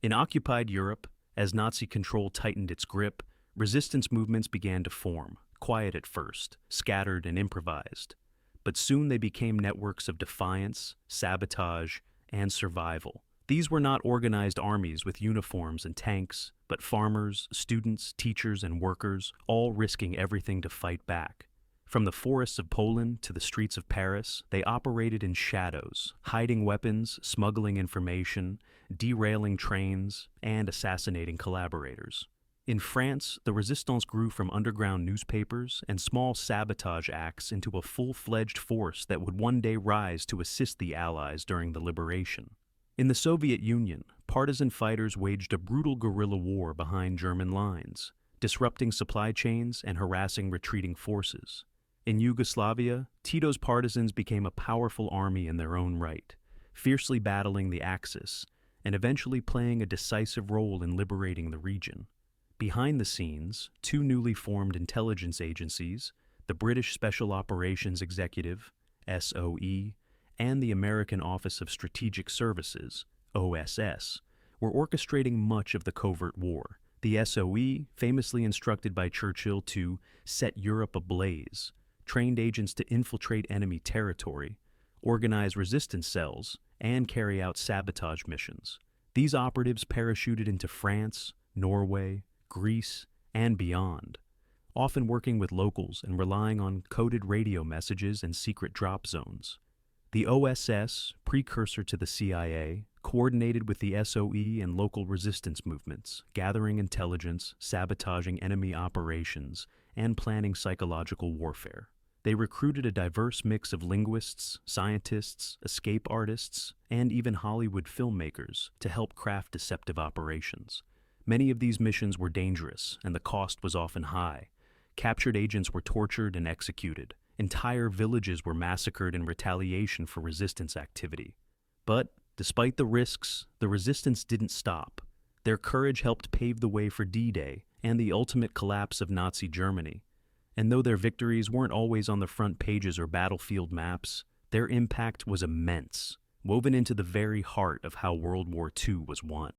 In occupied Europe, as Nazi control tightened its grip, resistance movements began to form, quiet at first, scattered and improvised. But soon they became networks of defiance, sabotage, and survival. These were not organized armies with uniforms and tanks, but farmers, students, teachers, and workers, all risking everything to fight back. From the forests of Poland to the streets of Paris, they operated in shadows, hiding weapons, smuggling information, derailing trains, and assassinating collaborators. In France, the resistance grew from underground newspapers and small sabotage acts into a full-fledged force that would one day rise to assist the Allies during the liberation. In the Soviet Union, partisan fighters waged a brutal guerrilla war behind German lines, disrupting supply chains and harassing retreating forces. In Yugoslavia, Tito's partisans became a powerful army in their own right, fiercely battling the Axis and eventually playing a decisive role in liberating the region. Behind the scenes, two newly formed intelligence agencies, the British Special Operations Executive, SOE, and the American Office of Strategic Services, OSS, were orchestrating much of the covert war. The SOE, famously instructed by Churchill to set Europe ablaze, trained agents to infiltrate enemy territory, organize resistance cells, and carry out sabotage missions. These operatives parachuted into France, Norway, Greece, and beyond, often working with locals and relying on coded radio messages and secret drop zones. The OSS, precursor to the CIA, coordinated with the SOE and local resistance movements, gathering intelligence, sabotaging enemy operations, and planning psychological warfare. They recruited a diverse mix of linguists, scientists, escape artists, and even Hollywood filmmakers to help craft deceptive operations. Many of these missions were dangerous, and the cost was often high. Captured agents were tortured and executed. Entire villages were massacred in retaliation for resistance activity. But, despite the risks, the resistance didn't stop. Their courage helped pave the way for D-Day and the ultimate collapse of Nazi Germany. And though their victories weren't always on the front pages or battlefield maps, their impact was immense, woven into the very heart of how World War II was won.